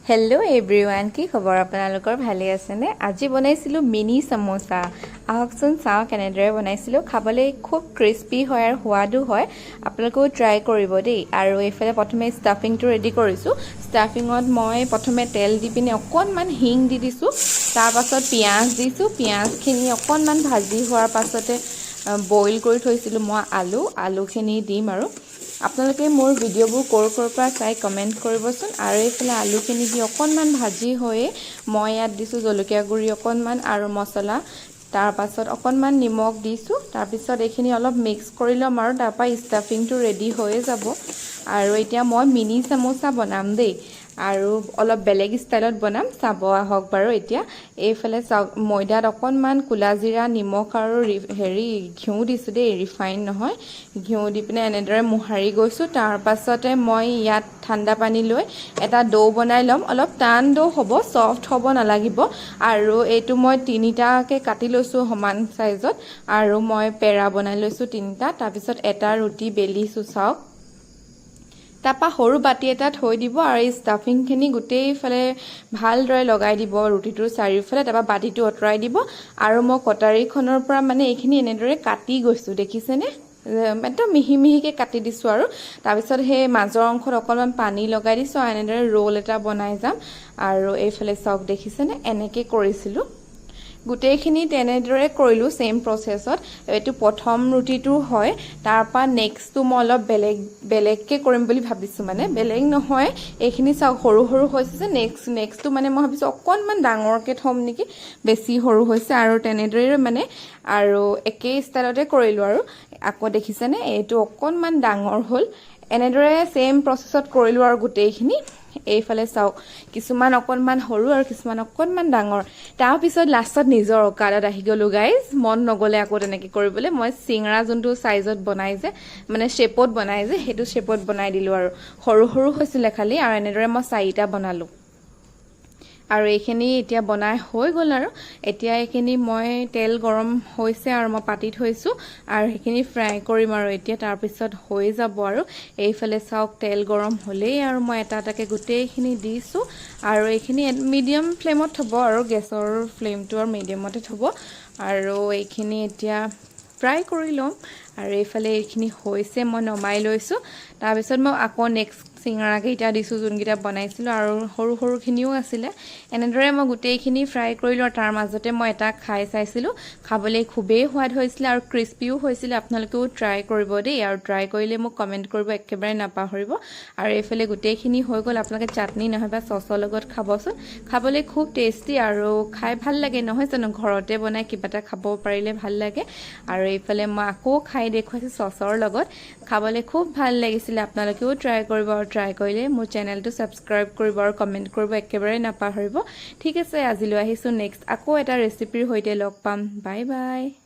Hello' everyone, কি খবৰ আপোনালোকৰ? ভালে আছেনে? আজি বনাইছিলোঁ মিনি সমোচা। আহকচোন চাওঁ কেনেদৰে বনাইছিলোঁ। খাবলৈ খুব ক্ৰিস্পি হয় আৰু সোৱাদো হয়। আপোনালোকেও ট্ৰাই কৰিব দেই। আৰু এইফালে প্ৰথমে ষ্টাফিংটো ৰেডি কৰিছোঁ। ষ্টাফিঙত মই প্ৰথমে তেল দি পিনে অকণমান হিং দি দিছোঁ। তাৰপাছত পিঁয়াজ দিছোঁ। পিঁয়াজখিনি অকণমান ভাজি হোৱাৰ পাছতে বইল কৰি থৈছিলোঁ মই আলুখিনি দিম আৰু আপোনালোকে মোৰ ভিডিঅ'বোৰ ক'ৰ পৰা চাই কমেণ্ট কৰিবচোন। আৰু এইফালে আলুখিনি দি অকণমান ভাজি হৈয়ে মই ইয়াত দিছোঁ জলকীয়া গুড়ি অকণমান আৰু মছলা। তাৰপাছত অকণমান নিমখ দিছোঁ। তাৰপিছত এইখিনি অলপ মিক্স কৰি ল'ম আৰু তাৰপৰা ষ্টাফিংটো ৰেডি হৈয়ে যাব। আৰু এতিয়া মই মিনি সমোচা বনাম দেই, আৰু অলপ বেলেগ ষ্টাইলত বনাম, চাব আহক বাৰু। এতিয়া এইফালে চাওক, ময়দাত অকণমান ক'লা জিৰা, নিমখ আৰু ঘিউ দিছোঁ দেই, ৰিফাইন নহয়, ঘিউ দি পিনে এনেদৰে মোহাৰি গৈছোঁ। তাৰপাছতে মই ইয়াত ঠাণ্ডা পানী লৈ এটা ডো বনাই ল'ম। অলপ টান ডো হ'ব, ছফ্ট হ'ব নালাগিব। আৰু এইটো মই তিনিটাকৈ কাটি লৈছোঁ সমান চাইজত, আৰু মই পেৰা বনাই লৈছোঁ তিনিটা। তাৰপিছত এটা ৰুটি বেলিছোঁ চাওক। তাৰপৰা সৰু বাতি এটা থৈ দিব আৰু এই ষ্টাফিংখিনি গোটেইফালে ভালদৰে লগাই দিব ৰুটিটোৰ চাৰিওফালে। তাৰপৰা বাতিটো আঁতৰাই দিব আৰু মই কটাৰীখনৰ পৰা মানে এইখিনি এনেদৰে কাটি গৈছোঁ, দেখিছেনে? একদম মিহি মিহিকৈ কাটি দিছোঁ। আৰু তাৰপিছত সেই মাজৰ অংশত অকণমান পানী লগাই দিছোঁ আৰু এনেদৰে ৰোল এটা বনাই যাম। আৰু এইফালে চাওক, দেখিছেনে? এনেকৈ কৰিছিলোঁ। গোটেইখিনি তেনেদৰে কৰিলোঁ ছেইম প্ৰচেছত। এইটো প্ৰথম ৰুটিটো হয়। তাৰপৰা নেক্সটটো মই অলপ বেলেগকৈ কৰিম বুলি ভাবিছোঁ। মানে বেলেগ নহয়, এইখিনি চাওক সৰু সৰু হৈছে যে, নেক্সটটো মানে মই ভাবিছোঁ অকণমান ডাঙৰকৈ থ'ম নেকি, বেছি সৰু হৈছে। আৰু তেনেদৰে মানে আৰু একেই ষ্টাইলতে কৰিলোঁ। আৰু আকৌ দেখিছেনে, এইটো অকণমান ডাঙৰ হ'ল। এনেদৰে ছেইম প্ৰচেছত কৰিলোঁ আৰু গোটেইখিনি। এইফালে চাওক, কিছুমান অকণমান সৰু আৰু কিছুমান অকণমান ডাঙৰ। তাৰপিছত লাষ্টত নিজৰ অকাদত আহি গ'লোঁ গাইজ। মন নগ'লে আকৌ তেনেকৈ কৰিবলৈ। মই চিঙৰা যোনটো চাইজত বনাই যে, মানে শ্বেপত বনাই যে, সেইটো শ্বেপত বনাই দিলোঁ। আৰু সৰু সৰু হৈছিলে খালি, আৰু এনেদৰে মই 4টা বনালোঁ। আৰু এইখিনি এতিয়া বনাই হৈ গ'ল। আৰু এতিয়া এইখিনি মই তেল গৰম হৈছে আৰু মই পাতি থৈছোঁ, আৰু সেইখিনি ফ্ৰাই কৰিম আৰু এতিয়া। তাৰপিছত হৈ যাব। আৰু এইফালে চাওক, তেল গৰম হ'লেই আৰু মই এটা এটাকৈ গোটেইখিনি দিছোঁ। আৰু এইখিনি মিডিয়াম ফ্লেমত থ'ব, আৰু গেছৰ ফ্লেমটো আৰু মিডিয়ামতে থ'ব। আৰু এইখিনি এতিয়া ফ্ৰাই কৰি ল'ম। আৰু এইফালে এইখিনি হৈছে, মই নমাই লৈছোঁ। তাৰপিছত মই আকৌ নেক্সট চিঙৰাকেইটা দিছোঁ, যোনকেইটা বনাইছিলোঁ, আৰু সৰু সৰুখিনিও আছিলে। এনেদৰে মই গোটেইখিনি ফ্ৰাই কৰিলোঁ। আৰু তাৰ মাজতে মই এটা খাই চাইছিলোঁ, খাবলৈ খুবেই সোৱাদ হৈছিলে আৰু ক্ৰিস্পিও হৈছিলে। আপোনালোকেও ট্ৰাই কৰিব দেই, আৰু ট্ৰাই কৰিলে মোক কমেণ্ট কৰিব একেবাৰে নাপাহৰিব। আৰু এইফালে গোটেইখিনি হৈ গ'ল। আপোনালোকে চাটনি নহয় বা চচৰ লগত খাবচোন, খাবলৈ খুব টেষ্টি আৰু খাই ভাল লাগে, নহয় জানো? ঘৰতে বনাই কিবা এটা খাব পাৰিলে ভাল লাগে। আৰু এইফালে মই আকৌ খাই দেখুৱাইছোঁ চচৰ লগত, খাবলৈ খুব ভাল লাগিছিলে। আপোনালোকেও ট্ৰাই কৰিব, আৰু ট্ৰাই কৰিলে মোৰ চেনেলটো ছাবস্ক্ৰাইব কৰিব আৰু কমেণ্ট কৰিব একেবাৰে নাপাহৰিব। ঠিক আছে, আজিলৈ আহিছোঁ। নেক্সট আকৌ এটা ৰেচিপিৰ সৈতে লগ পাম। Bye bye.